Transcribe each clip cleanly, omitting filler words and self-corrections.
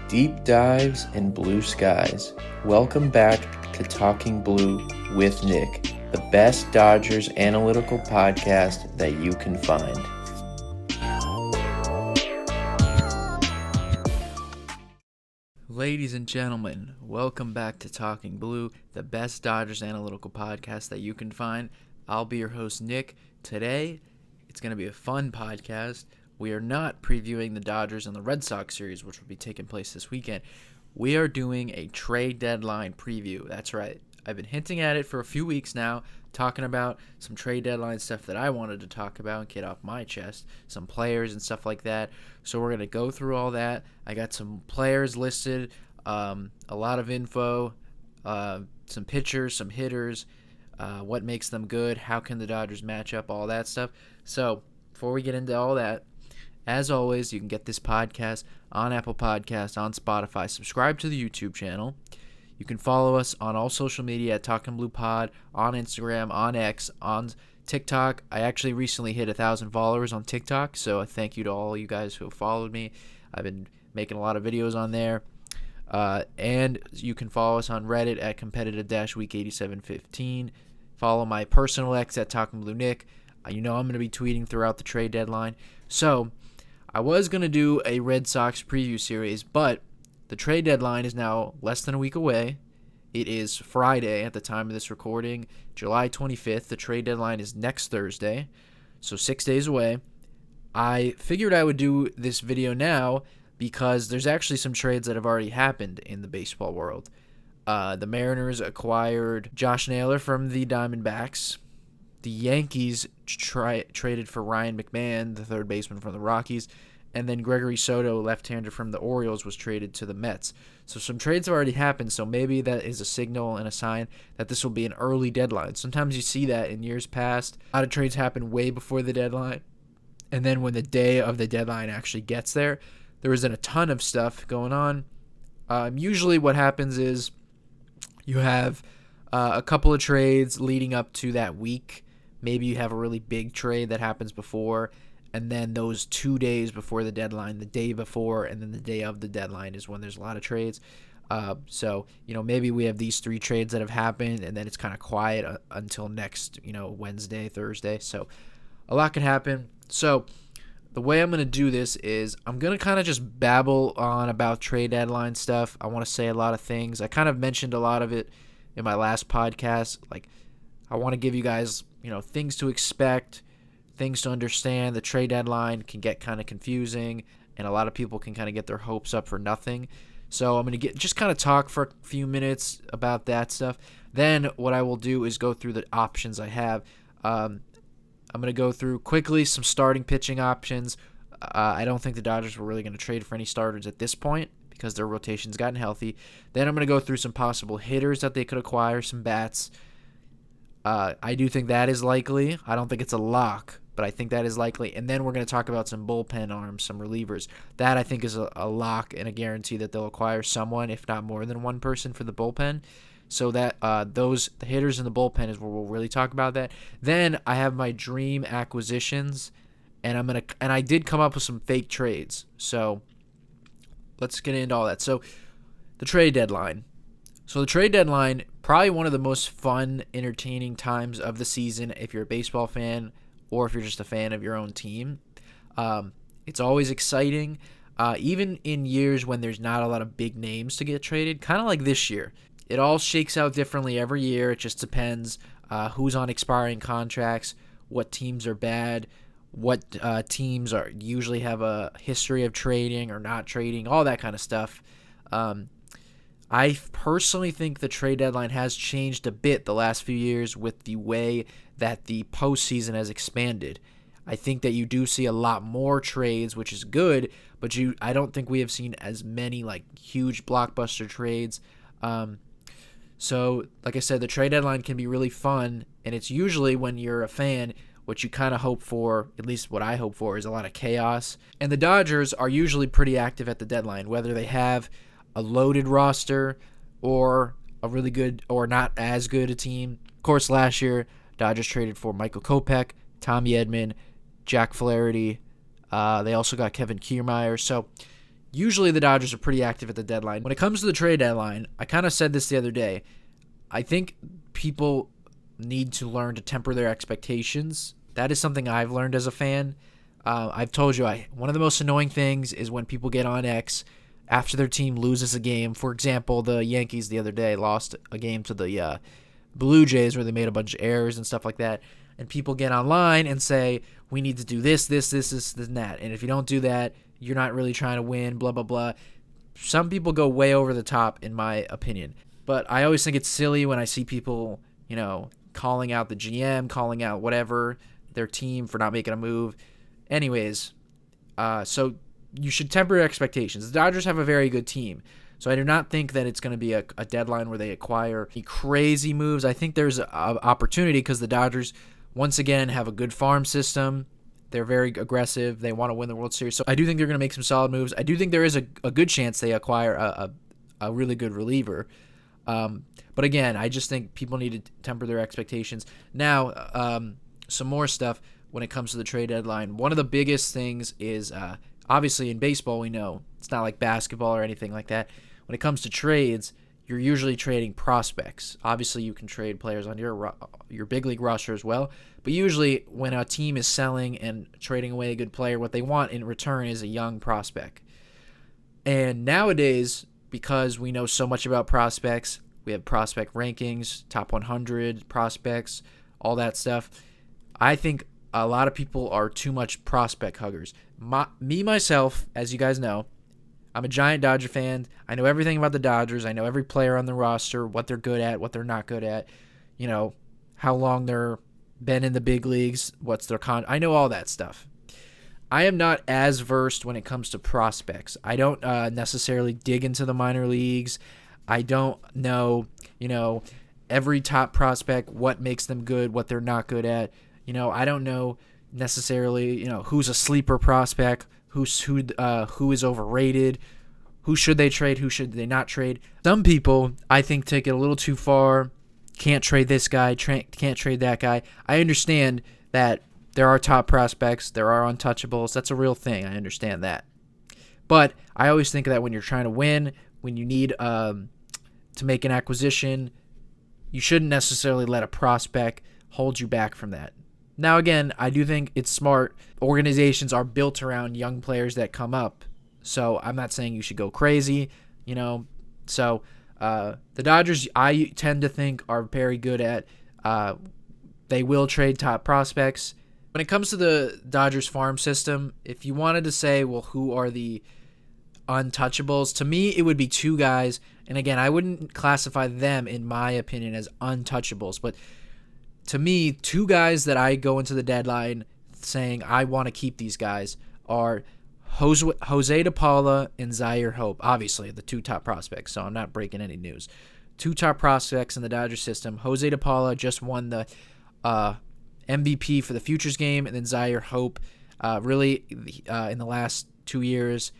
Deep dives and blue skies. Welcome back to Talking Blue with Nick, the best Dodgers analytical podcast that you can find. Ladies and gentlemen, welcome back to Talking Blue, the best Dodgers analytical podcast that you can find. I'll be your host, Nick. Today, it's going to be a fun podcast. We are not previewing the Dodgers and the Red Sox series, which will be taking place this weekend. We are doing a trade deadline preview. That's right. I've been hinting at it for a few weeks now, talking about some trade deadline stuff that I wanted to talk about and get off my chest, some players and stuff like that. So we're going to go through all that. I got some players listed, a lot of info, some pitchers, some hitters, what makes them good, how can the Dodgers match up, all that stuff. So before we get into all that, as always, you can get this podcast on Apple Podcasts, on Spotify. Subscribe to the YouTube channel. You can follow us on all social media at Talking Blue Pod, on Instagram, on X, on TikTok. I actually recently hit 1,000 followers on TikTok, so thank you to all you guys who have followed me. I've been making a lot of videos on there. And you can follow us on Reddit at competitive-week8715. Follow my personal X at Talking Blue Nick. You know I'm going to be tweeting throughout the trade deadline. So I was going to do a Red Sox preview series, but the trade deadline is now less than a week away. It is Friday at the time of this recording, July 25th. The trade deadline is next Thursday, so 6 days away. I figured I would do this video now because there's actually some trades that have already happened in the baseball world. The Mariners acquired Josh Naylor from the Diamondbacks. The Yankees traded for Ryan McMahon, the third baseman from the Rockies, and then Gregory Soto, left-hander from the Orioles, was traded to the Mets. So some trades have already happened, so maybe that is a signal and a sign that this will be an early deadline. Sometimes you see that in years past. A lot of trades happen way before the deadline, and then when the day of the deadline actually gets there, there isn't a ton of stuff going on. Usually what happens is you have a couple of trades leading up to that week. Maybe you have a really big trade that happens before, and then those 2 days before the deadline, the day before, and then the day of the deadline is when there's a lot of trades. So, maybe we have these three trades that have happened, and then it's kind of quiet until next, Wednesday, Thursday. So a lot could happen. So the way I'm going to do this is I'm going to kind of just babble on about trade deadline stuff. I want to say a lot of things. I kind of mentioned a lot of it in my last podcast. Like, I want to give you guys, things to expect, things to understand. The trade deadline can get kind of confusing, and a lot of people can kind of get their hopes up for nothing. So I'm going to just kind of talk for a few minutes about that stuff. Then what I will do is go through the options I have. I'm going to go through quickly some starting pitching options. I don't think the Dodgers were really going to trade for any starters at this point because their rotation's gotten healthy. Then I'm going to go through some possible hitters that they could acquire, some bats. I do think that is likely. I don't think it's a lock, but I think that is likely. And then we're going to talk about some bullpen arms, some relievers. That I think is a lock and a guarantee that they'll acquire someone, if not more than one person, for the bullpen. So that the hitters in the bullpen is where we'll really talk about that. Then I have my dream acquisitions, and I did come up with some fake trades. So let's get into all that. So the trade deadline. So the trade deadline, probably one of the most fun, entertaining times of the season if you're a baseball fan or if you're just a fan of your own team. It's always exciting, even in years when there's not a lot of big names to get traded, kind of like this year. It all shakes out differently every year. It just depends who's on expiring contracts, what teams are bad, what teams usually have a history of trading or not trading, all that kind of stuff. I personally think the trade deadline has changed a bit the last few years with the way that the postseason has expanded. I think that you do see a lot more trades, which is good, but I don't think we have seen as many huge blockbuster trades. So, like I said, the trade deadline can be really fun, and it's usually when you're a fan, what you kind of hope for, at least what I hope for, is a lot of chaos. And the Dodgers are usually pretty active at the deadline, whether they have a loaded roster or a really good or not as good a team. Of course, last year, Dodgers traded for Michael Kopech, Tommy Edman, Jack Flaherty, They also got Kevin Kiermaier. So usually the Dodgers are pretty active at the deadline. When it comes to the trade deadline, I kind of said this the other day. I think people need to learn to temper their expectations. That is something I've learned as a fan. I've told you, one of the most annoying things is when people get on X after their team loses a game. For example, the Yankees the other day lost a game to the Blue Jays where they made a bunch of errors and stuff like that. And people get online and say, we need to do this, and that. And if you don't do that, you're not really trying to win, blah, blah, blah. Some people go way over the top, in my opinion. But I always think it's silly when I see people, calling out the GM, calling out whatever, their team for not making a move. Anyways, so you should temper your expectations. The Dodgers have a very good team. So I do not think that it's going to be a deadline where they acquire crazy moves. I think there's an opportunity because the Dodgers, once again, have a good farm system. They're very aggressive. They want to win the World Series. So I do think they're going to make some solid moves. I do think there is a good chance they acquire a really good reliever. But again, I just think people need to temper their expectations. Now, some more stuff when it comes to the trade deadline. One of the biggest things is, obviously in baseball, we know it's not like basketball or anything like that. When it comes to trades, you're usually trading prospects. Obviously, you can trade players on your big league roster as well. But usually, when a team is selling and trading away a good player, what they want in return is a young prospect. And nowadays, because we know so much about prospects, we have prospect rankings, top 100 prospects, all that stuff. I think a lot of people are too much prospect huggers. Myself, as you guys know, I'm a giant Dodger fan. I know everything about the Dodgers. I know every player on the roster, what they're good at, what they're not good at, how long they're been in the big leagues, what's their I know all that stuff. I am not as versed when it comes to prospects. I don't necessarily dig into the minor leagues. I don't know, every top prospect, what makes them good, what they're not good at. I don't know necessarily, who's a sleeper prospect, who is overrated, who should they trade, who should they not trade. Some people, I think, take it a little too far. Can't trade this guy, can't trade that guy. I understand that there are top prospects, there are untouchables. That's a real thing. I understand that. But I always think that when you're trying to win, when you need to make an acquisition, you shouldn't necessarily let a prospect hold you back from that. Now, again, I do think it's smart. Organizations are built around young players that come up. So I'm not saying you should go crazy, So the Dodgers, I tend to think, are very good at they will trade top prospects. When it comes to the Dodgers farm system, if you wanted to say, well, who are the untouchables, to me, it would be two guys. And again, I wouldn't classify them, in my opinion, as untouchables. But to me, two guys that I go into the deadline saying I want to keep these guys are Jose De Paula and Zaire Hope. Obviously, the two top prospects, so I'm not breaking any news. Two top prospects in the Dodgers system. Jose De Paula just won the MVP for the Futures game, and then Zaire Hope really in the last 2 years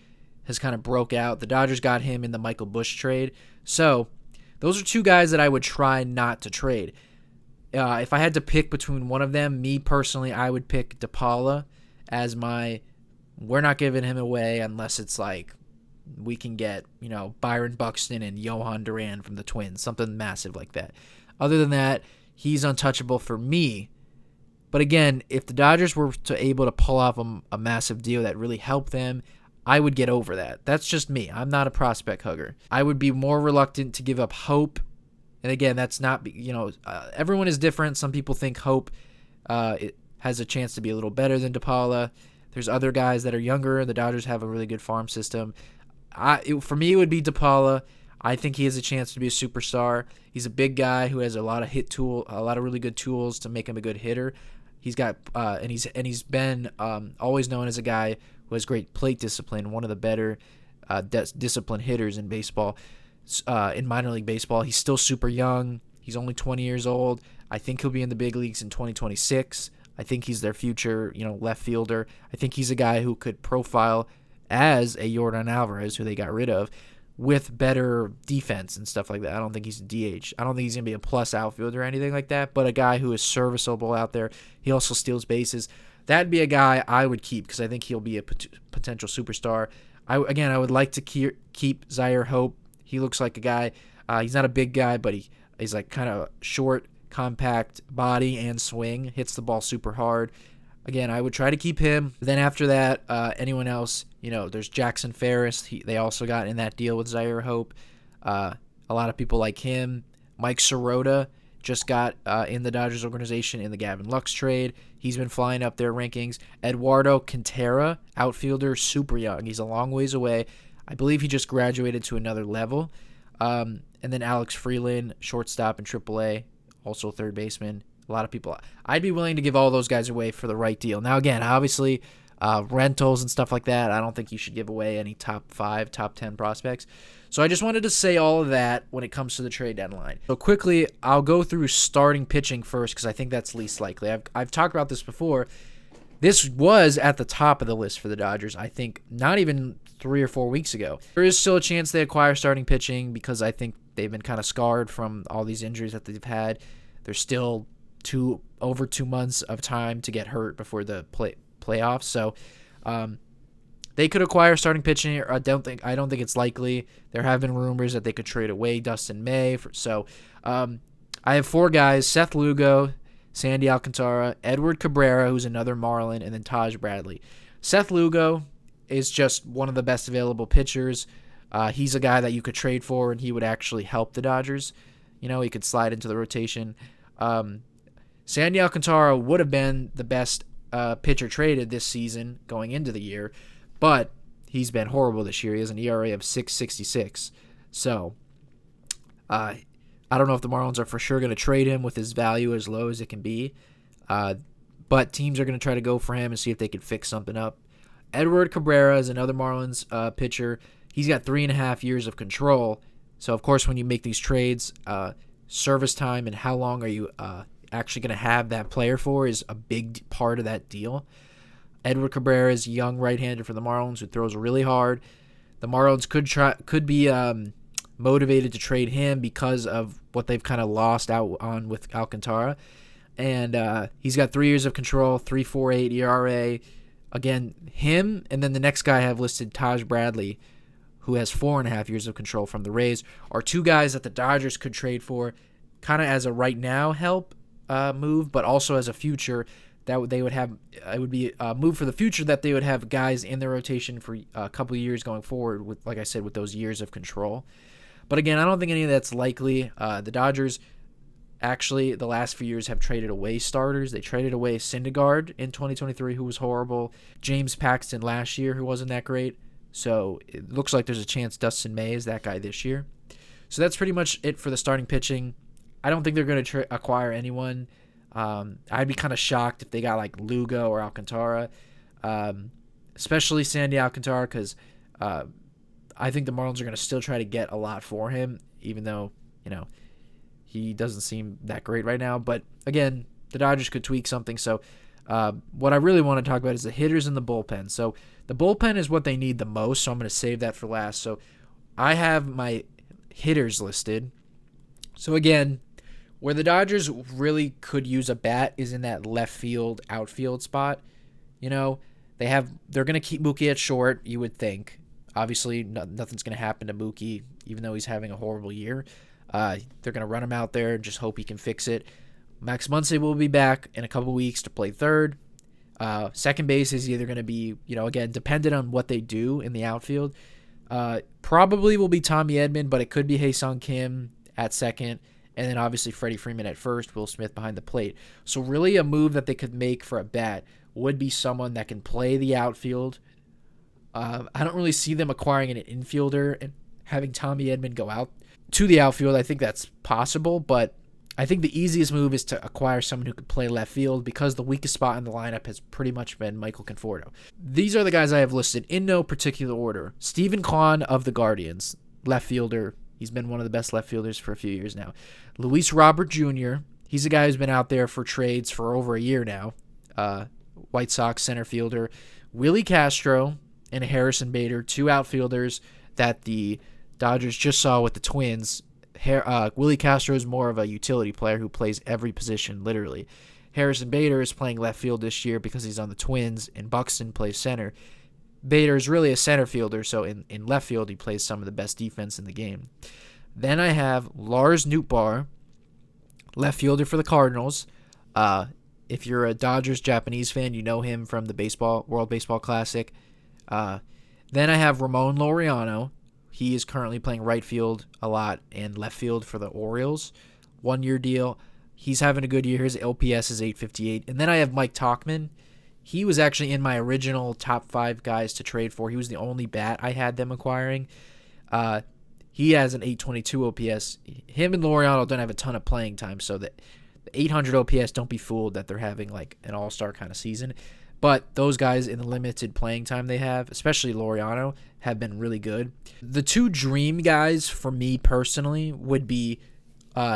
has kind of broke out. The Dodgers got him in the Michael Busch trade. So those are two guys that I would try not to trade. If I had to pick between one of them, me personally, I would pick De Paula as we're not giving him away unless it's like we can get, Byron Buxton and Johan Duran from the Twins, something massive like that. Other than that, he's untouchable for me. But again, if the Dodgers were able to pull off a massive deal that really helped them, I would get over that. That's just me. I'm not a prospect hugger. I would be more reluctant to give up Hope. And again, that's not, everyone is different. Some people think Hope it has a chance to be a little better than De Paula. There's other guys that are younger. The Dodgers have a really good farm system. For me, it would be De Paula. I think he has a chance to be a superstar. He's a big guy who has a lot of a lot of really good tools to make him a good hitter. He's got and he's been always known as a guy who has great plate discipline, one of the better disciplined hitters in baseball. In minor league baseball, he's still super young. He's only 20 years old. I think he'll be in the big leagues in 2026. I think he's their future, left fielder. I think he's a guy who could profile as a Yordan Alvarez, who they got rid of, with better defense and stuff like that. I don't think he's a DH. I don't think he's going to be a plus outfielder or anything like that, but a guy who is serviceable out there. He also steals bases. that'd be a guy I would keep because I think he'll be a potential superstar. I would like to keep Zaire Hope. He looks like a guy. He's not a big guy, but he's like kind of short, compact body and swing. Hits the ball super hard. Again, I would try to keep him. Then after that, anyone else, there's Jackson Ferris. They also got in that deal with Zaire Hope. A lot of people like him. Mike Sirota just got in the Dodgers organization in the Gavin Lux trade. He's been flying up their rankings. Eduardo Quintera, outfielder, super young. He's a long ways away. I believe he just graduated to another level. And then Alex Freeland, shortstop in AAA, also third baseman. A lot of people. I'd be willing to give all those guys away for the right deal. Now, again, obviously, rentals and stuff like that, I don't think you should give away any top 5, top 10 prospects. So I just wanted to say all of that when it comes to the trade deadline. So quickly, I'll go through starting pitching first because I think that's least likely. I've talked about this before. This was at the top of the list for the Dodgers, I think, not even 3 or 4 weeks ago. There is still a chance they acquire starting pitching because I think they've been kind of scarred from all these injuries that they've had. There's still over 2 months of time to get hurt before the playoffs. So they could acquire starting pitching. I don't think it's likely. There have been rumors that they could trade away Dustin May. I have 4 guys: Seth Lugo, Sandy Alcantara, Edward Cabrera, who's another Marlin, and then Taj Bradley. Seth Lugo is just one of the best available pitchers. He's a guy that you could trade for, and he would actually help the Dodgers. He could slide into the rotation. Sandy Alcantara would have been the best pitcher traded this season going into the year, but he's been horrible this year. He has an ERA of 6.66. So I don't know if the Marlins are for sure going to trade him with his value as low as it can be, but teams are going to try to go for him and see if they can fix something up. Edward Cabrera is another Marlins pitcher. He's got 3.5 years of control. So, of course, when you make these trades, service time and how long are you actually going to have that player for is a big part of that deal. Edward Cabrera is a young right-hander for the Marlins who throws really hard. The Marlins could be motivated to trade him because of what they've kind of lost out on with Alcantara. And he's got 3 years of control, 3.48 ERA. Again, him and then the next guy I have listed, Taj Bradley, who has 4.5 years of control from the Rays, are 2 guys that the Dodgers could trade for kind of as a right now help move, but also as a future that they would have. It would be a move for the future that they would have guys in their rotation for a couple of years going forward with, like I said, with those years of control. But again, I don't think any of that's likely. The Dodgers actually the last few years have traded away starters. They traded away Syndergaard in 2023, who was horrible. James Paxton last year, who wasn't that great. So it looks like there's a chance Dustin May is that guy this year. So that's pretty much it for the starting pitching. I don't think they're going to acquire anyone. I'd be kind of shocked if they got like Lugo or Alcantara, especially Sandy Alcantara, because I think the Marlins are going to still try to get a lot for him, even though, he doesn't seem that great right now. But again, the Dodgers could tweak something. So what I really want to talk about is the hitters in the bullpen. So the bullpen is what they need the most, so I'm going to save that for last. So I have my hitters listed. So again, where the Dodgers really could use a bat is in that left field, outfield spot. They're going to keep Mookie at short, you would think. Obviously, nothing's going to happen to Mookie, even though he's having a horrible year. They're going to run him out there and just hope he can fix it. Max Muncy will be back in a couple weeks to play third. Second base is either going to be, again, dependent on what they do in the outfield. Probably will be Tommy Edman, but it could be Hae-Sung Kim at second. And then obviously Freddie Freeman at first, Will Smith behind the plate. So really a move that they could make for a bat would be someone that can play the outfield. I don't really see them acquiring an infielder and having Tommy Edman go out to the outfield. I think that's possible, but I think the easiest move is to acquire someone who could play left field because the weakest spot in the lineup has pretty much been Michael Conforto. These are the guys I have listed in no particular order. Stephen Kwan of the Guardians, left fielder. He's been one of the best left fielders for a few years now. Luis Robert Jr., he's a guy who's been out there for trades for over a year now. White Sox center fielder. Willie Castro and Harrison Bader, 2 outfielders that the Dodgers just saw with the Twins. Willie Castro is more of a utility player who plays every position, literally. Harrison Bader is playing left field this year because he's on the Twins, and Buxton plays center. Bader is really a center fielder, so in left field he plays some of the best defense in the game. Then I have Lars Nootbaar, left fielder for the Cardinals. If you're a Dodgers Japanese fan, you know him from the World Baseball Classic. Then I have Ramon Laureano. He is currently playing right field a lot and left field for the Orioles. 1-year deal. He's having a good year. His LPS is 858. And then I have Mike Tauchman. He was actually in my original top 5 guys to trade for. He was the only bat I had them acquiring. He has an 822 OPS. Him and Laureano don't have a ton of playing time, so the 800 OPS, don't be fooled that they're having like an all-star kind of season. But those guys in the limited playing time they have, especially Laureano, have been really good. The 2 dream guys for me personally would be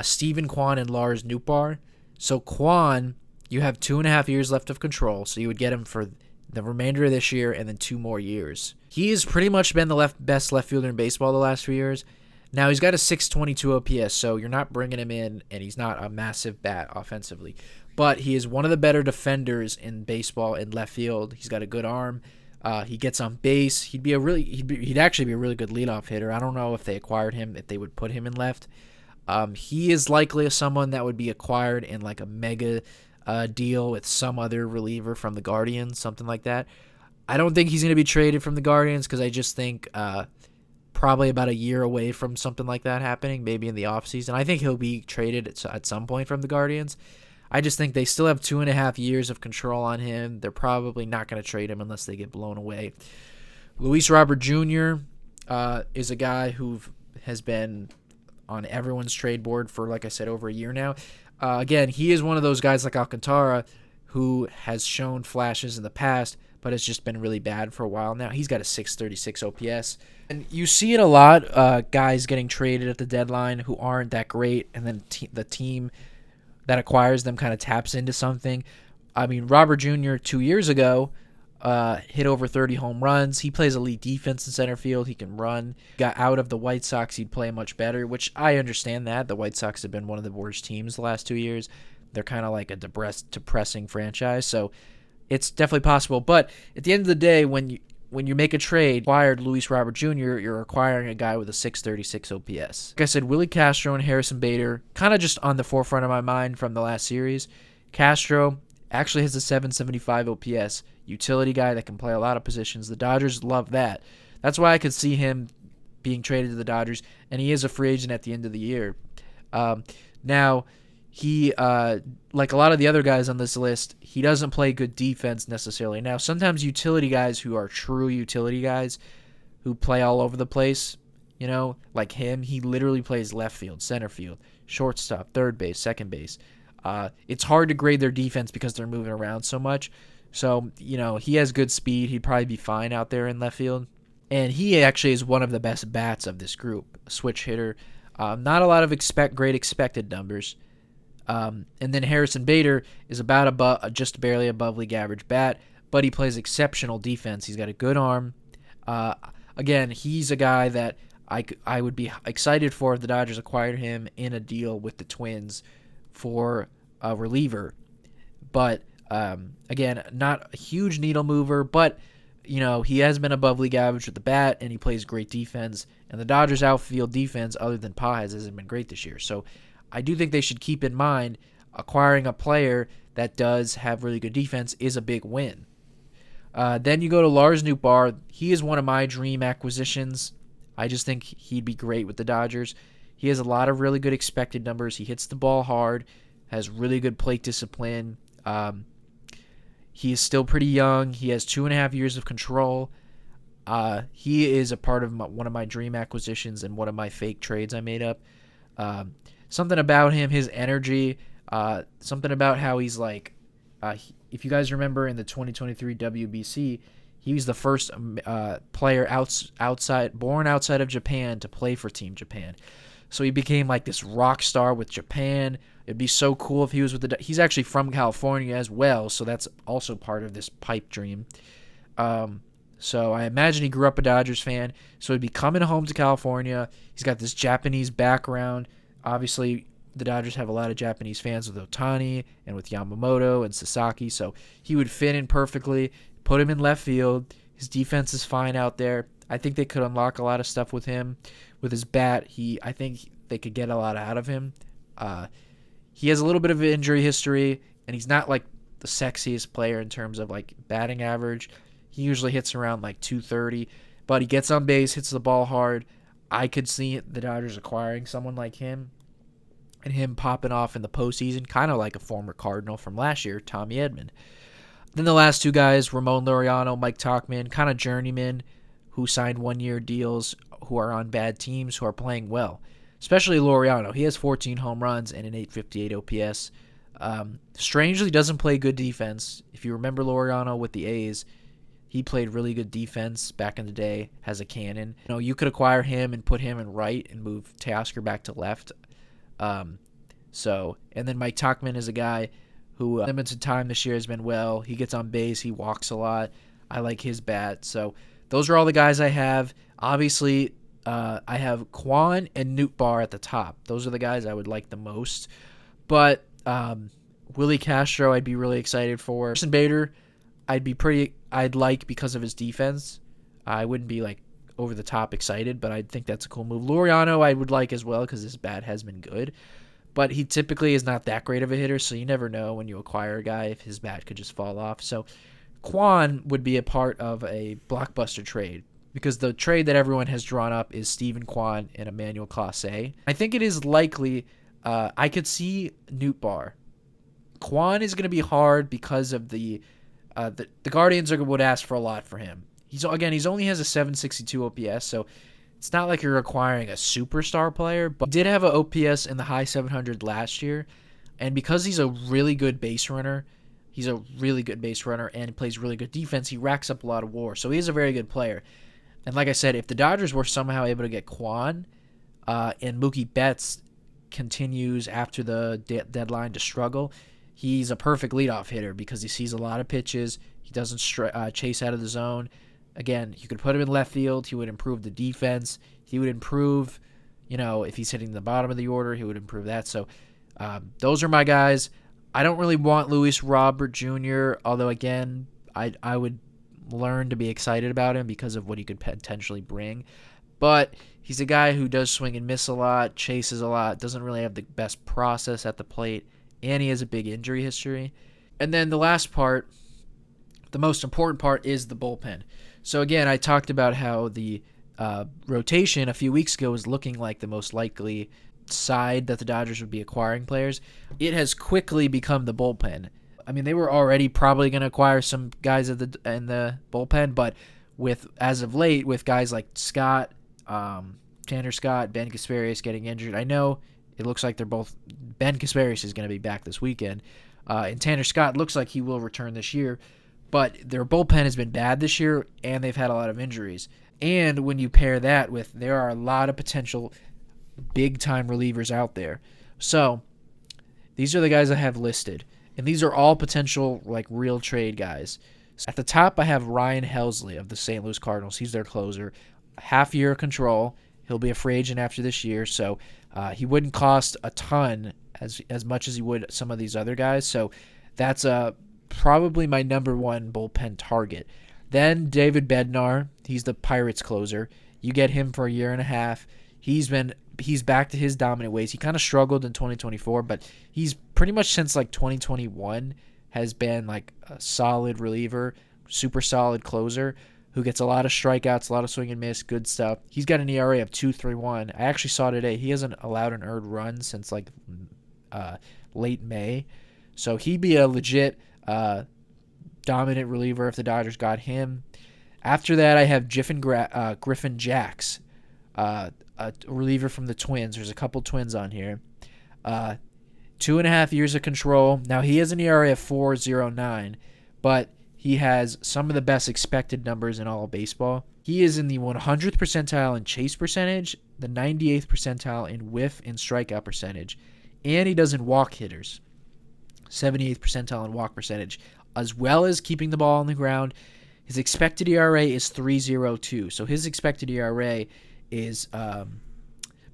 Steven Kwan and Lars Nootbaar. So Kwan, you have 2.5 years left of control, so you would get him for the remainder of this year and then 2 more years. He has pretty much been the best left fielder in baseball the last few years. Now, he's got a 622 OPS, so you're not bringing him in, and he's not a massive bat offensively. But he is one of the better defenders in baseball in left field. He's got a good arm. He gets on base. He'd actually be a really good leadoff hitter. I don't know if they acquired him, if they would put him in left. He is likely someone that would be acquired in like a mega deal with some other reliever from the Guardians, something like that. I don't think he's going to be traded from the Guardians because I just think probably about a year away from something like that happening, maybe in the offseason. I think he'll be traded at some point from the Guardians. I just think they still have 2.5 years of control on him. They're probably not going to trade him unless they get blown away. Luis Robert Jr. Is a guy who has been on everyone's trade board for, like I said, over a year now. Again, he is one of those guys like Alcantara who has shown flashes in the past, but has just been really bad for a while now. He's got a 636 OPS. And you see it a lot, guys getting traded at the deadline who aren't that great, and then the team that acquires them kind of taps into something. I mean, Robert Jr. 2 years ago hit over 30 home runs. He plays elite defense in center field. He can run. Got out of the White Sox, he'd play much better, which I understand that. The White Sox have been one of the worst teams the last 2 years. They're kind of like a depressing franchise, so it's definitely possible. But at the end of the day, when you make a trade, acquired Luis Robert Jr., you're acquiring a guy with a 636 OPS. Like I said, Willie Castro and Harrison Bader, kind of just on the forefront of my mind from the last series. Castro actually has a 775 OPS, utility guy that can play a lot of positions. The Dodgers love that. That's why I could see him being traded to the Dodgers, and he is a free agent at the end of the year. Now, he, like a lot of the other guys on this list, he doesn't play good defense necessarily. Now, sometimes utility guys who are true utility guys who play all over the place, like him, he literally plays left field, center field, shortstop, third base, second base. It's hard to grade their defense because they're moving around so much. So, he has good speed. He'd probably be fine out there in left field. And he actually is one of the best bats of this group, a switch hitter. Not a lot of great expected numbers. And then Harrison Bader is just barely above league average bat, but he plays exceptional defense. He's got a good arm. Again, he's a guy that I would be excited for if the Dodgers acquired him in a deal with the Twins for a reliever. But again, not a huge needle mover, but he has been above league average with the bat, and he plays great defense. And the Dodgers' outfield defense, other than Paz, hasn't been great this year. So I do think they should keep in mind acquiring a player that does have really good defense is a big win. Then you go to Lars Nootbaar. He is one of my dream acquisitions. I just think he'd be great with the Dodgers. He has a lot of really good expected numbers. He hits the ball hard, has really good plate discipline. He is still pretty young. He has 2.5 years of control. He is a part of one of my dream acquisitions and one of my fake trades I made up. Something about him, his energy, something about how he's like, if you guys remember in the 2023 WBC, he was the first player born outside of Japan to play for Team Japan. So he became like this rock star with Japan. It'd be so cool if he was with he's actually from California as well, so that's also part of this pipe dream. So I imagine he grew up a Dodgers fan, so he'd be coming home to California. He's got this Japanese background. Obviously, the Dodgers have a lot of Japanese fans with Ohtani and with Yamamoto and Sasaki, so he would fit in perfectly. Put him in left field. His defense is fine out there. I think they could unlock a lot of stuff with him. With his bat, I think they could get a lot out of him. He has a little bit of an injury history, and he's not like the sexiest player in terms of like batting average. He usually hits around like 230, but he gets on base, hits the ball hard. I could see the Dodgers acquiring someone like him and him popping off in the postseason, kind of like a former Cardinal from last year, Tommy Edman. Then the last two guys, Ramon Laureano, Mike Tauchman, kind of journeymen who signed one-year deals, who are on bad teams, who are playing well. Especially Laureano. He has 14 home runs and an 858 OPS. Strangely doesn't play good defense. If you remember Laureano with the A's, he played really good defense back in the day, has a cannon. You could acquire him and put him in right and move Teoscar back to left. And then Mike Tauchman is a guy who limited time this year has been well. He gets on base. He walks a lot. I like his bat. So those are all the guys I have. Obviously, I have Kwan and Nootbaar at the top. Those are the guys I would like the most. But Willie Castro, I'd be really excited for. Harrison Bader, I'd like because of his defense. I wouldn't be like over the top excited, but I think that's a cool move. Laureano, I would like as well because his bat has been good. But he typically is not that great of a hitter, so you never know when you acquire a guy if his bat could just fall off. So Kwan would be a part of a blockbuster trade because the trade that everyone has drawn up is Steven Kwan and Emmanuel Clase. I think it is likely I could see Nootbaar. Kwan is going to be hard because of the Guardians would ask for a lot for him. He only has a 762 OPS, so it's not like you're acquiring a superstar player, but he did have an OPS in the high 700 last year, and because he's a really good base runner, and he plays really good defense, he racks up a lot of WAR, so he is a very good player. And like I said, if the Dodgers were somehow able to get Kwan, and Mookie Betts continues after the deadline to struggle, he's a perfect leadoff hitter because he sees a lot of pitches, he doesn't chase out of the zone. Again, you could put him in left field. He would improve the defense. He would improve, if he's hitting the bottom of the order, he would improve that. So those are my guys. I don't really want Luis Robert Jr., although, again, I would learn to be excited about him because of what he could potentially bring. But he's a guy who does swing and miss a lot, chases a lot, doesn't really have the best process at the plate, and he has a big injury history. And then the last part, the most important part, is the bullpen. So again, I talked about how the rotation a few weeks ago was looking like the most likely side that the Dodgers would be acquiring players. It has quickly become the bullpen. I mean, they were already probably going to acquire some guys in the bullpen, but as of late, with guys like Scott, Tanner Scott, Ben Kasparius getting injured, I know it looks like Ben Kasparius is going to be back this weekend, and Tanner Scott looks like he will return this year. But their bullpen has been bad this year, and they've had a lot of injuries. And when you pair that with, there are a lot of potential big-time relievers out there. So these are the guys I have listed. And these are all potential, real trade guys. At the top, I have Ryan Helsley of the St. Louis Cardinals. He's their closer. Half-year control. He'll be a free agent after this year, so he wouldn't cost a ton as much as he would some of these other guys. So that's probably my number one bullpen target. Then David Bednar, he's the Pirates closer. You get him for a year and a half. He's back to his dominant ways. He kind of struggled in 2024, but he's pretty much since 2021 has been a solid reliever, super solid closer who gets a lot of strikeouts, a lot of swing and miss, good stuff. He's got an ERA of 2.31. I actually saw today he hasn't allowed an earned run since late May. So he'd be a legit dominant reliever if the Dodgers got him. After that, I have Griffin Jacks, a reliever from the Twins. There's a couple Twins on here. 2.5 years of control. Now, he has an ERA of 4.09, but he has some of the best expected numbers in all of baseball. He is in the 100th percentile in chase percentage, the 98th percentile in whiff and strikeout percentage, and he doesn't walk hitters. 78th percentile in walk percentage, as well as keeping the ball on the ground. His expected ERA is 3.02, so his expected ERA is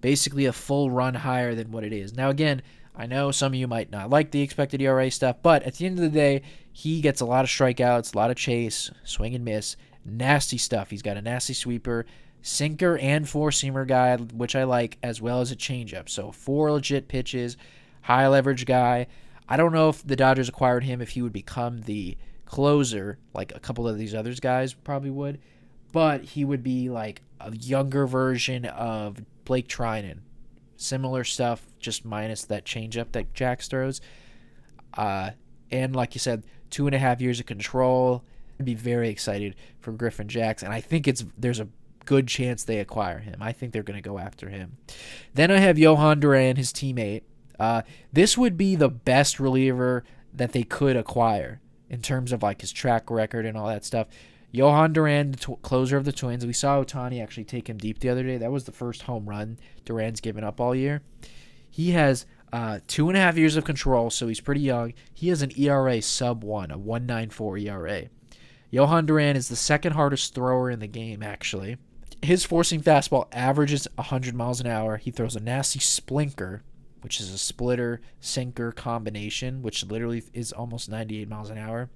basically a full run higher than what it is. Now, again, I know some of you might not like the expected ERA stuff, but at the end of the day, he gets a lot of strikeouts, a lot of chase, swing and miss, nasty stuff. He's got a nasty sweeper, sinker, and four-seamer guy, which I like, as well as a changeup. So 4 legit pitches, high leverage guy. I don't know if the Dodgers acquired him if he would become the closer, like a couple of these other guys probably would, but he would be like a younger version of Blake Trinan. Similar stuff, just minus that changeup that Jax throws. And like you said, 2.5 years of control. I'd be very excited for Griffin Jax, and I think there's a good chance they acquire him. I think they're going to go after him. Then I have Johan Duran, his teammate. This would be the best reliever that they could acquire in terms of like his track record and all that stuff. Johan Duran, the closer of the Twins. We saw Ohtani actually take him deep the other day. That was the first home run Duran's given up all year. He has 2.5 years of control, so he's pretty young. He has an ERA sub-1, a 1.94 ERA. Johan Duran is the second hardest thrower in the game, actually. His forcing fastball averages 100 miles an hour. He throws a nasty splinker, which is a splitter sinker combination, which literally is almost 98 miles an hour.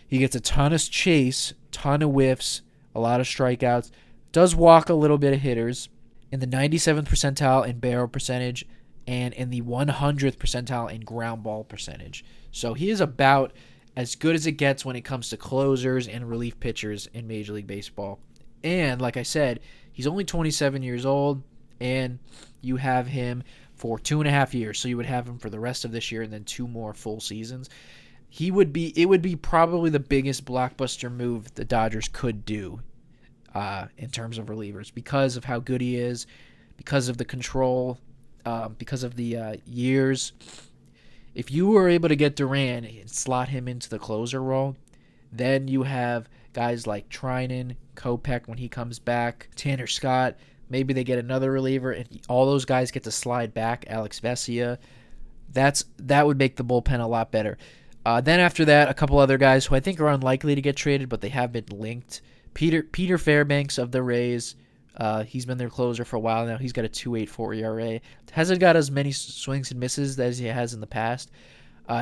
He gets a ton of chase, ton of whiffs, a lot of strikeouts, does walk a little bit of hitters, in the 97th percentile in barrel percentage, and in the 100th percentile in ground ball percentage. So he is about as good as it gets when it comes to closers and relief pitchers in Major League Baseball. And like I said, he's only 27 years old, and you have him for 2.5 years. So you would have him for the rest of this year and then 2 more full seasons. It would be probably the biggest blockbuster move the Dodgers could do in terms of relievers because of how good he is, because of the control, because of the years. If you were able to get Duran and slot him into the closer role, then you have guys like Trinan, Kopech when he comes back, Tanner Scott. Maybe they get another reliever, and all those guys get to slide back. Alex Vesia. That would make the bullpen a lot better. Then after that, a couple other guys who I think are unlikely to get traded, but they have been linked. Peter Fairbanks of the Rays. He's been their closer for a while now. He's got a 2.84 ERA. Hasn't got as many swings and misses as he has in the past.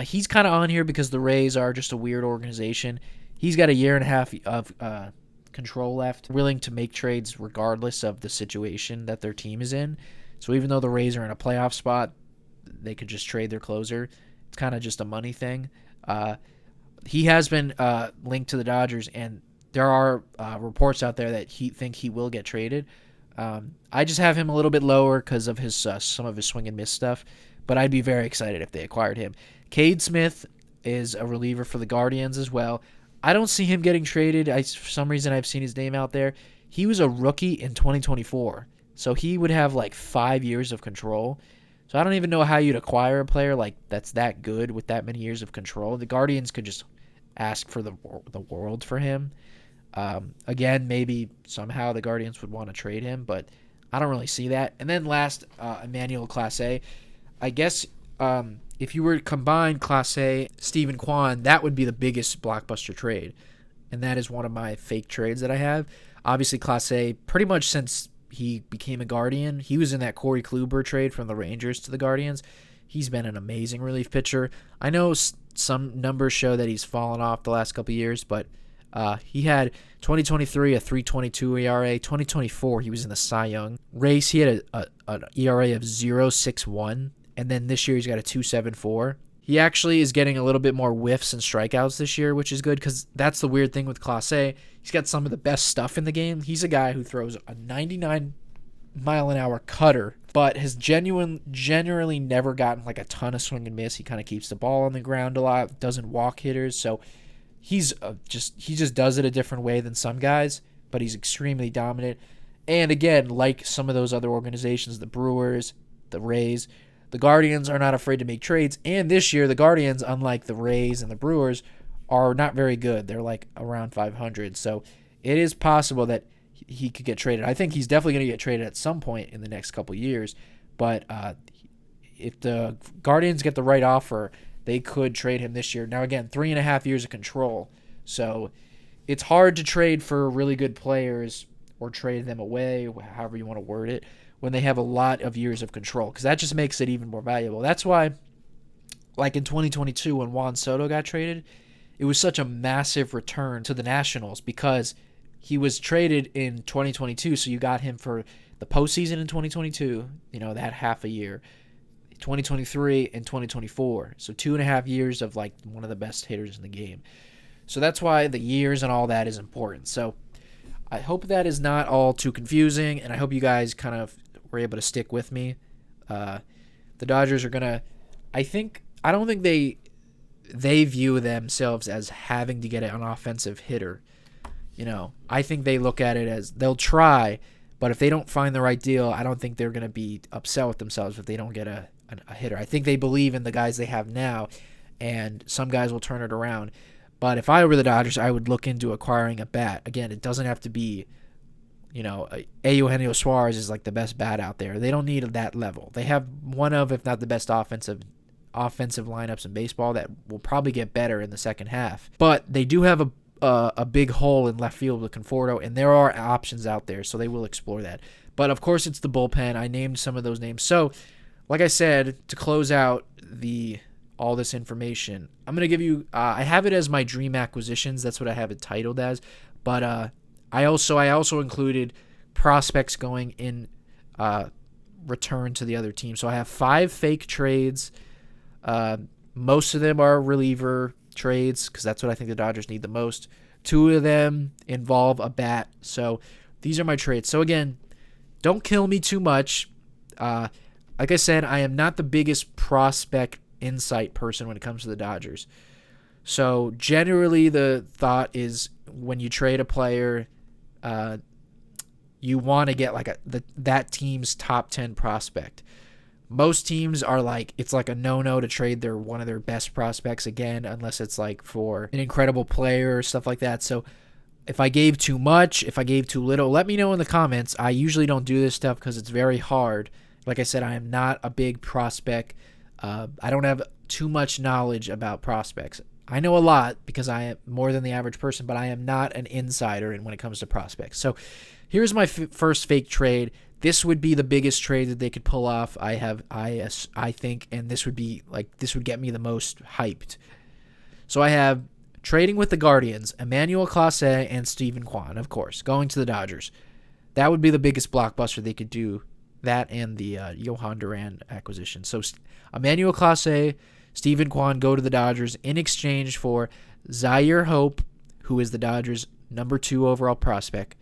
He's kind of on here because the Rays are just a weird organization. He's got a year and a half of control left, willing to make trades regardless of the situation that their team is in. So even though the Rays are in a playoff spot, they could just trade their closer. It's kind of just a money thing. He has been linked to the Dodgers, and there are reports out there that think he will get traded. I just have him a little bit lower because of his some of his swing and miss stuff, but I'd be very excited if they acquired him. Cade Smith is a reliever for the Guardians as well. I don't see him getting traded. For some reason, I've seen his name out there. He was a rookie in 2024, so he would have like 5 years of control. So I don't even know how you'd acquire a player like that's that good with that many years of control. The Guardians could just ask for the world for him. Again, maybe somehow the Guardians would want to trade him, but I don't really see that. And then last, Emmanuel Clase. I guess if you were to combine Clase, Steven Kwan, that would be the biggest blockbuster trade. And that is one of my fake trades that I have. Obviously, Clase, pretty much since he became a Guardian, he was in that Corey Kluber trade from the Rangers to the Guardians. He's been an amazing relief pitcher. I know some numbers show that he's fallen off the last couple of years, but he had 2023 a 3.22 ERA. 2024 he was in the Cy Young race. He had an ERA of 0.61, and then this year he's got a 2.74. He actually is getting a little bit more whiffs and strikeouts this year, which is good because that's the weird thing with Clase. He's got some of the best stuff in the game. He's a guy who throws a 99-mile-an-hour cutter, but has generally never gotten like a ton of swing and miss. He kind of keeps the ball on the ground a lot, doesn't walk hitters, so he just does it a different way than some guys, but he's extremely dominant. And again, like some of those other organizations, the Brewers, the Rays, the Guardians are not afraid to make trades. And this year, the Guardians, unlike the Rays and the Brewers, are not very good. They're like around 500. So it is possible that he could get traded. I think he's definitely going to get traded at some point in the next couple years. But if the Guardians get the right offer, they could trade him this year. Now, again, 3.5 years of control. So it's hard to trade for really good players or trade them away, however you want to word it, when they have a lot of years of control, because that just makes it even more valuable. That's why, like in 2022 when Juan Soto got traded, it was such a massive return to the Nationals because he was traded in 2022, so you got him for the postseason in 2022, that half a year, 2023 and 2024. So 2.5 years of like one of the best hitters in the game. So that's why the years and all that is important. So I hope that is not all too confusing, and I hope you guys kind of were able to stick with me. The Dodgers are going to, I don't think they view themselves as having to get an offensive hitter. I think they look at it as they'll try, but if they don't find the right deal, I don't think they're going to be upset with themselves if they don't get a hitter. I think they believe in the guys they have now, and some guys will turn it around. But if I were the Dodgers, I would look into acquiring a bat. Again, it doesn't have to be, Eugenio Suarez is like the best bat out there. They don't need that level. They have one of, if not the best offensive lineups in baseball that will probably get better in the second half. But they do have a big hole in left field with Conforto, and there are options out there, so they will explore that. But of course, it's the bullpen. I named some of those names. So, like I said, to close out all this information, I'm going to give you, I have it as my dream acquisitions. That's what I have it titled as. But I also included prospects going in return to the other team. So I have 5 fake trades. Most of them are reliever trades because that's what I think the Dodgers need the most. 2 of them involve a bat. So these are my trades. So again, don't kill me too much. Like I said, I am not the biggest prospect insight person when it comes to the Dodgers. So generally the thought is when you trade a player, you want to get like that team's top 10 prospect. Most teams are like, it's like a no-no to trade one of their best prospects again, unless it's like for an incredible player or stuff like that. So if I gave too much, if I gave too little, let me know in the comments. I usually don't do this stuff because it's very hard. Like I said, I am not a big prospect. I don't have too much knowledge about prospects. I know a lot because I am more than the average person, but I am not an insider when it comes to prospects. So here's my first fake trade. This would be the biggest trade that they could pull off. I think, and this would get me the most hyped. So I have trading with the Guardians, Emmanuel Clase and Steven Kwan, of course, going to the Dodgers. That would be the biggest blockbuster they could do. That and the Johan Duran acquisition. So Emmanuel Clase, Steven Kwan go to the Dodgers in exchange for Zaire Hope, who is the Dodgers' number 2 overall prospect.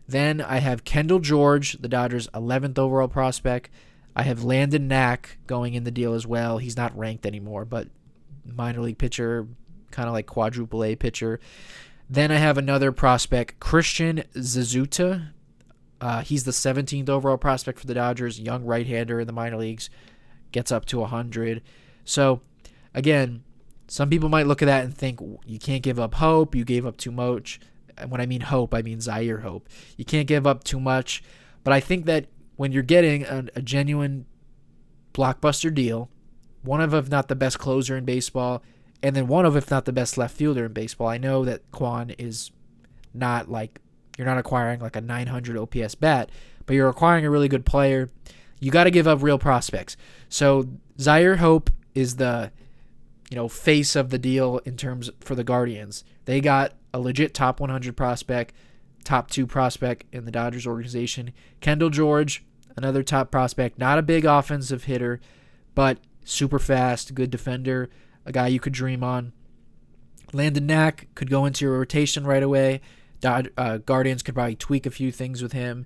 Then I have Kendall George, the Dodgers' 11th overall prospect. I have Landon Knack going in the deal as well. He's not ranked anymore, but minor league pitcher, kind of like quadruple A pitcher. Then I have another prospect, Christian Zazuta. He's the 17th overall prospect for the Dodgers, young right-hander in the minor leagues, gets up to 100. So, again, some people might look at that and think you can't give up hope, you gave up too much. When I mean hope, I mean Zaire Hope. You can't give up too much, but I think that when you're getting a genuine blockbuster deal, one of, if not the best closer in baseball, and then one of, if not the best left fielder in baseball, I know that Kwan is not like, you're not acquiring like a 900 OPS bat, but you're acquiring a really good player. You got to give up real prospects. So Zaire Hope is the face of the deal in terms for the Guardians. They got a legit top 100 prospect, top 2 prospect in the Dodgers organization. Kendall George, another top prospect, not a big offensive hitter, but super fast, good defender, a guy you could dream on. Landon Knack could go into your rotation right away. Guardians could probably tweak a few things with him.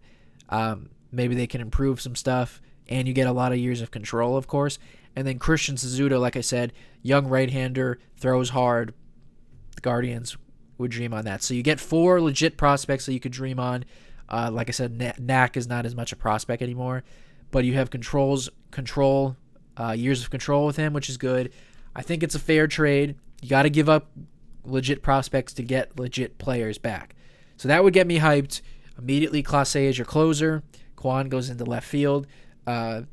Maybe they can improve some stuff, and you get a lot of years of control, of course. And then Christian Suzuki, like I said, young right-hander, throws hard. The Guardians would dream on that. So you get 4 legit prospects that you could dream on. Like I said, Knack is not as much a prospect anymore, but you have years of control with him, which is good. I think it's a fair trade. You got to give up legit prospects to get legit players back. So that would get me hyped. Immediately, Clase is your closer. Kwan goes into left field. Then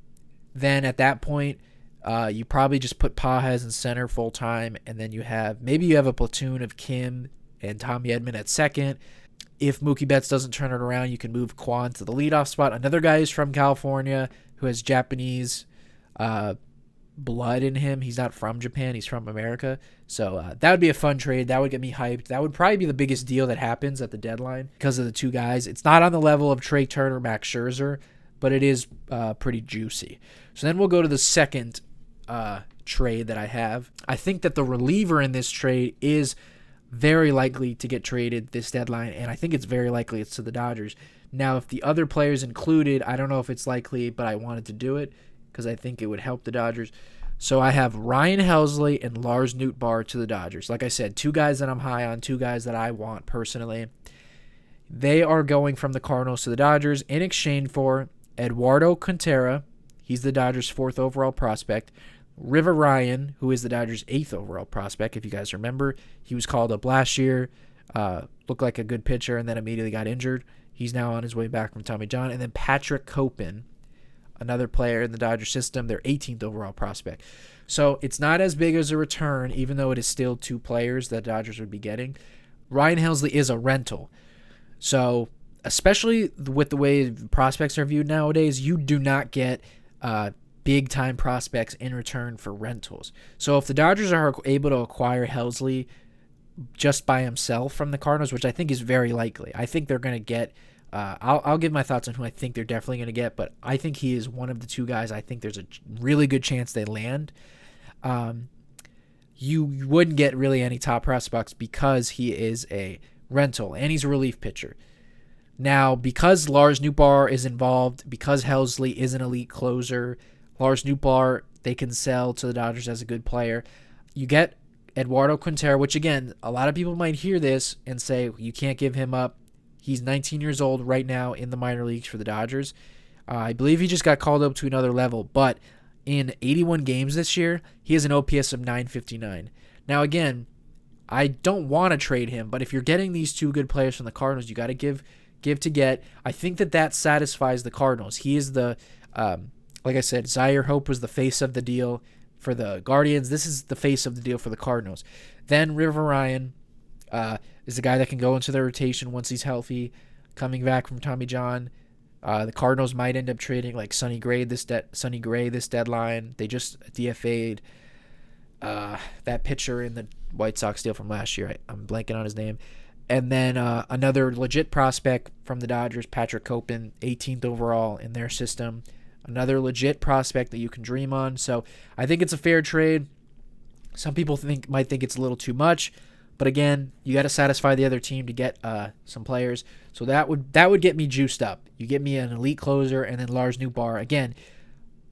at that point, you probably just put Pages in center full time, and then you have a platoon of Kim and Tommy Edman at second. If Mookie Betts doesn't turn it around, you can move Kwan to the leadoff spot. Another guy is from California who has Japanese blood in him. He's not from Japan. He's from America. So that would be a fun trade. That would get me hyped. That would probably be the biggest deal that happens at the deadline because of the two guys. It's not on the level of Trey Turner, Max Scherzer, but it is pretty juicy. So then we'll go to the second trade that I have. I think that the reliever in this trade is very likely to get traded this deadline, and I think it's very likely it's to the Dodgers. Now, if the other players included, I don't know if it's likely, but I wanted to do it because I think it would help the Dodgers. So I have Ryan Helsley and Lars Nootbaar to the Dodgers. Like I said, two guys that I'm high on, two guys that I want personally. They are going from the Cardinals to the Dodgers in exchange for Eduardo Quintera. He's the Dodgers' 4th overall prospect. River Ryan, who is the Dodgers' 8th overall prospect, if you guys remember. He was called up last year, looked like a good pitcher, and then immediately got injured. He's now on his way back from Tommy John. And then Patrick Copen, another player in the Dodgers system, their 18th overall prospect. So it's not as big as a return, even though it is still 2 players that Dodgers would be getting. Ryan Helsley is a rental. So especially with the way prospects are viewed nowadays, you do not get big-time prospects in return for rentals. So if the Dodgers are able to acquire Helsley just by himself from the Cardinals, which I think is very likely, I think they're going to get I'll give my thoughts on who I think they're definitely going to get, but I think he is one of the 2 guys I think there's a really good chance they land. You wouldn't get really any top prospects because he is a rental, and he's a relief pitcher. Now, because Lars Nootbaar is involved, because Helsley is an elite closer, Lars Nootbaar, they can sell to the Dodgers as a good player. You get Eduardo Quintera, which, again, a lot of people might hear this and say, you can't give him up. He's 19 years old right now in the minor leagues for the Dodgers. I believe he just got called up to another level, but in 81 games this year, he has an OPS of 959. Now, again, I don't want to trade him, but if you're getting these 2 good players from the Cardinals, you got to give to get. I think that satisfies the Cardinals. He is the, like I said, Zaire Hope was the face of the deal for the Guardians. This is the face of the deal for the Cardinals. Then River Ryan is a guy that can go into their rotation once he's healthy, coming back from Tommy John. The Cardinals might end up trading like Sonny Gray this deadline. They just DFA'd that pitcher in the White Sox deal from last year. I'm blanking on his name. And then another legit prospect from the Dodgers, Patrick Copen, 18th overall in their system. Another legit prospect that you can dream on. So I think it's a fair trade. Some people might think it's a little too much. But again, you got to satisfy the other team to get some players. So that would get me juiced up. You get me an elite closer and then Lars Nootbaar. Again,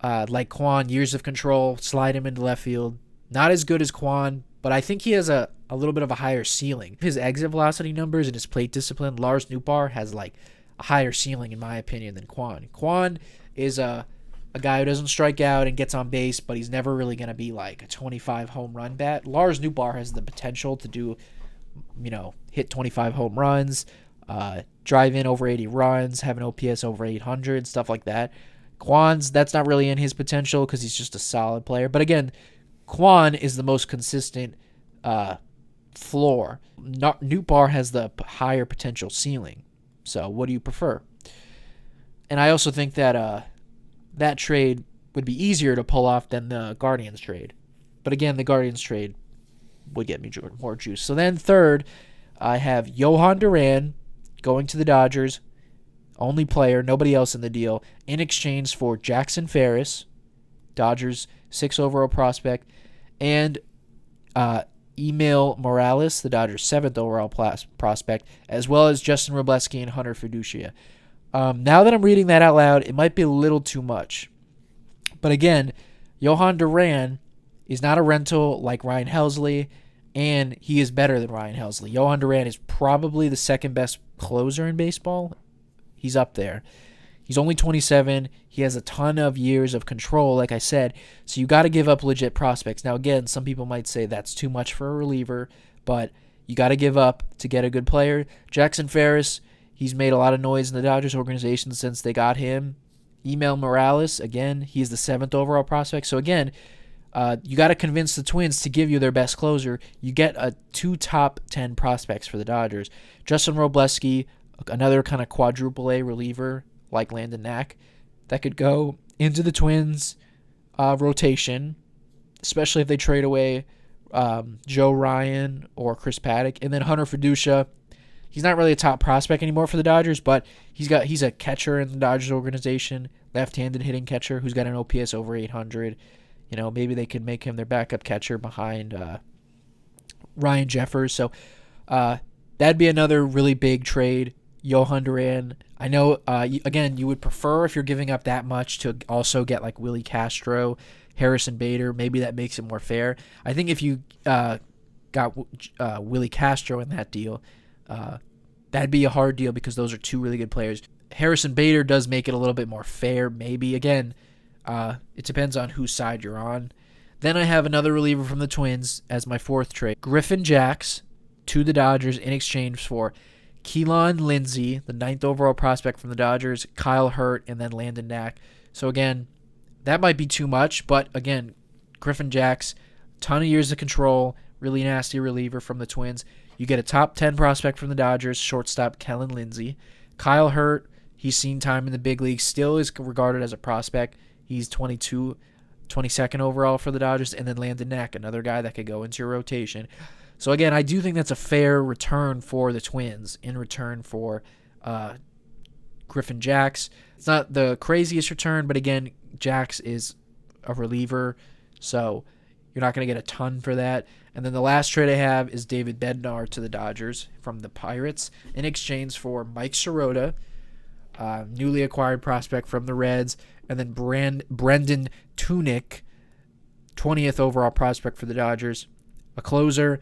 like Kwan, years of control, slide him into left field. Not as good as Kwan, but I think he has a little bit of a higher ceiling. His exit velocity numbers and his plate discipline, Lars Nootbaar has like a higher ceiling in my opinion than Kwan. Kwan is a guy who doesn't strike out and gets on base, but he's never really going to be like a 25 home run bat. Lars Nootbaar has the potential to do, hit 25 home runs, drive in over 80 runs, have an OPS over 800, stuff like that. Kwan's, that's not really in his potential because he's just a solid player. But again, Kwan is the most consistent floor. Nootbaar has the higher potential ceiling. So what do you prefer? And I also think that that trade would be easier to pull off than the Guardians trade. But again, the Guardians trade would get me more juice. So then third, I have Johan Duran going to the Dodgers, only player, nobody else in the deal, in exchange for Jackson Ferris, Dodgers 6th overall prospect, and Emil Morales, the Dodgers 7th overall prospect, as well as Justin Robleski and Hunter Fiducia. Now that I'm reading that out loud, it might be a little too much. But again, Johan Duran is not a rental like Ryan Helsley, and he is better than Ryan Helsley. Johan Duran is probably the second best closer in baseball. He's up there. He's only 27. He has a ton of years of control, like I said, so you got to give up legit prospects. Now, again, some people might say that's too much for a reliever, but you got to give up to get a good player. Jackson Ferris, he's made a lot of noise in the Dodgers organization since they got him. Emil Morales, again, he's the 7th overall prospect. So, again, You got to convince the Twins to give you their best closer. You get two top 10 prospects for the Dodgers. Justin Robleski, another kind of quadruple A reliever like Landon Knack, that could go into the Twins rotation, especially if they trade away Joe Ryan or Chris Paddock. And then Hunter Fiducia, he's not really a top prospect anymore for the Dodgers, but he's a catcher in the Dodgers organization, left-handed hitting catcher who's got an OPS over 800. Maybe they could make him their backup catcher behind Ryan Jeffers. So that'd be another really big trade. Johan Duran. I know, you would prefer if you're giving up that much to also get like Willie Castro, Harrison Bader. Maybe that makes it more fair. I think if you got Willie Castro in that deal, that'd be a hard deal because those are two really good players. Harrison Bader does make it a little bit more fair, maybe. Again, it depends on whose side you're on. Then I have another reliever from the Twins as my fourth trade. Griffin Jax to the Dodgers in exchange for Keelan Lindsey, the 9th overall prospect from the Dodgers, Kyle Hurt, and then Landon Knack. So again, that might be too much, but again, Griffin Jax, ton of years of control, really nasty reliever from the Twins. You get a top 10 prospect from the Dodgers, shortstop Kellen Lindsey. Kyle Hurt, he's seen time in the big leagues, still is regarded as a prospect. He's 22nd overall for the Dodgers. And then Landon Knack, another guy that could go into your rotation. So again, I do think that's a fair return for the Twins in return for Griffin Jax. It's not the craziest return, but again, Jax is a reliever, so you're not going to get a ton for that. And then the last trade I have is David Bednar to the Dodgers from the Pirates in exchange for Mike Sirota, newly acquired prospect from the Reds, and then Brendan Tunick, 20th overall prospect for the Dodgers, a closer.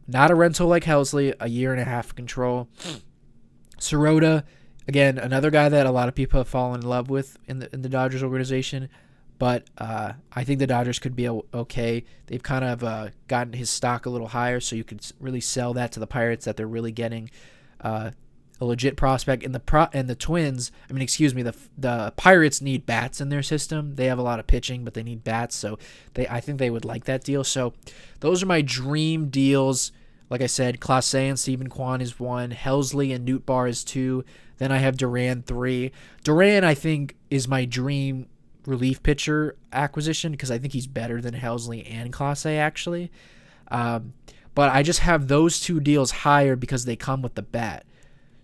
Not a rental like Helsley, a year and a half of control. Sirota, again, another guy that a lot of people have fallen in love with in the Dodgers organization, but I think the Dodgers could be okay. They've kind of gotten his stock a little higher, so you could really sell that to the Pirates that they're really getting a legit prospect. And the Twins, the Pirates need bats in their system. They have a lot of pitching, but they need bats, so I think they would like that deal. So those are my dream deals. Like I said, Clase and Stephen Kwan is 1, Helsley and Nootbaar is 2, then I have Duran 3. Duran, I think, is my dream relief pitcher acquisition because I think he's better than Helsley and Clase, actually. But I just have those two deals higher because they come with the bat.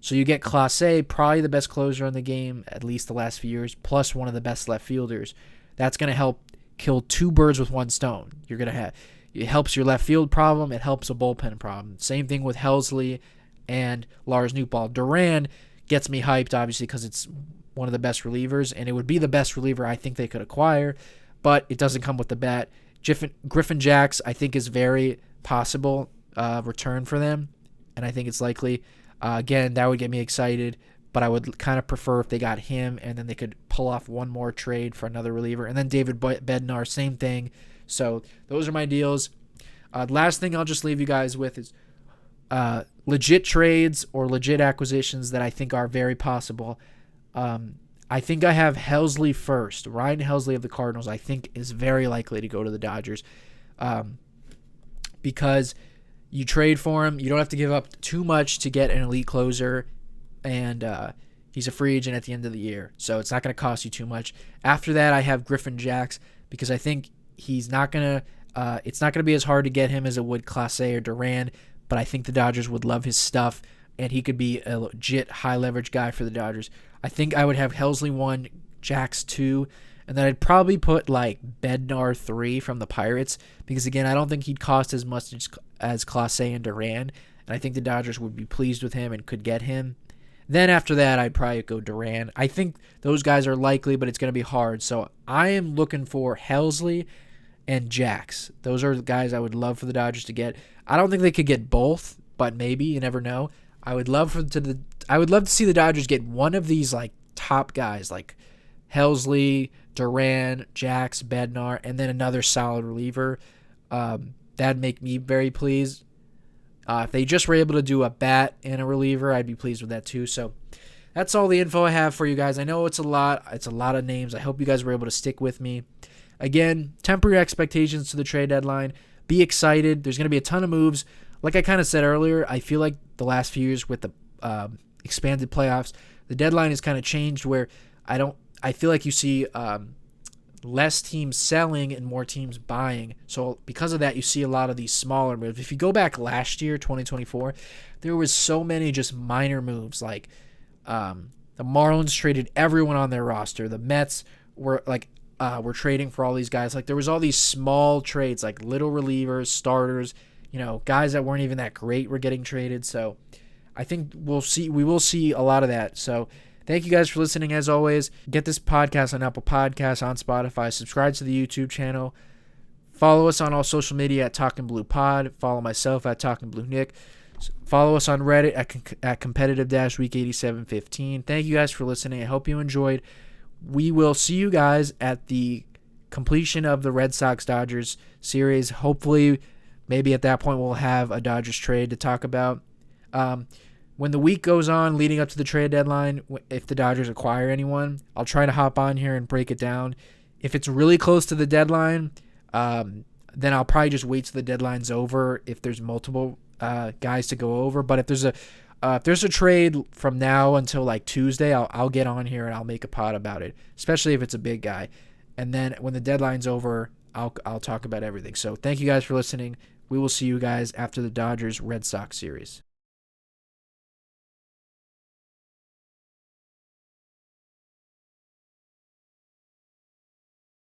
So you get Clase, probably the best closer in the game, at least the last few years, plus one of the best left fielders. That's going to help kill two birds with one stone. It helps your left field problem. It helps a bullpen problem. Same thing with Helsley and Lars Nootbaar. Duran gets me hyped, obviously, because it's one of the best relievers, and it would be the best reliever I think they could acquire, but it doesn't come with the bat. Griffin Jax, I think, is very possible return for them, and I think it's likely. Again, that would get me excited, but I would kind of prefer if they got him, and then they could pull off one more trade for another reliever. And then David Bednar, same thing. So those are my deals. Last thing I'll just leave you guys with is legit trades or legit acquisitions that I think are very possible. I think I have Helsley first. Ryan Helsley of the Cardinals, I think, is very likely to go to the Dodgers because you trade for him. You don't have to give up too much to get an elite closer, and he's a free agent at the end of the year, so it's not going to cost you too much. After that, I have Griffin Jax because I think it's not going to be as hard to get him as it would Clase or Duran, but I think the Dodgers would love his stuff, and he could be a legit high-leverage guy for the Dodgers. I think I would have Helsley 1, Jax 2, and then I'd probably put like Bednar 3 from the Pirates because, again, I don't think he'd cost as much as Clase and Duran, and I think the Dodgers would be pleased with him and could get him. Then after that, I'd probably go Duran. I think those guys are likely, but it's going to be hard. So I am looking for Helsley and Jax. Those are the guys I would love for the Dodgers to get. I don't think they could get both, but maybe, you never know. I would love to see the Dodgers get one of these like top guys like Helsley, Duran, Jax, Bednar, and then another solid reliever. That'd make me very pleased. If they just were able to do a bat and a reliever, I'd be pleased with that too. So that's all the info I have for you guys. I know it's a lot. It's a lot of names. I hope you guys were able to stick with me. again, temper your expectations to the trade deadline. Be excited. There's going to be a ton of moves. Like I kind of said earlier, I feel like the last few years with the expanded playoffs, the deadline has kind of changed where I feel like you see less teams selling and more teams buying. So because of that, you see a lot of these smaller moves. If you go back last year, 2024, there was so many just minor moves. Like the Marlins traded everyone on their roster. The Mets were trading for all these guys. Like there was all these small trades, like little relievers, starters, guys that weren't even that great were getting traded. So I think we will see a lot of that. So thank you guys for listening. As always, get this podcast on Apple Podcasts, on Spotify. Subscribe to the YouTube channel. Follow us on all social media at Talking Blue Pod. Follow myself at Talking Blue Nick. Follow us on Reddit at competitive-week8715. Thank you guys for listening. I hope you enjoyed. We will see you guys at the completion of the Red Sox-Dodgers series. Hopefully, maybe at that point we'll have a Dodgers trade to talk about. When the week goes on leading up to the trade deadline, if the Dodgers acquire anyone, I'll try to hop on here and break it down. If it's really close to the deadline, then I'll probably just wait till the deadline's over if there's multiple guys to go over. But if there's a trade from now until like Tuesday, I'll get on here and I'll make a pod about it, especially if it's a big guy. And then when the deadline's over, I'll talk about everything. So thank you guys for listening. We will see you guys after the Dodgers-Red Sox series.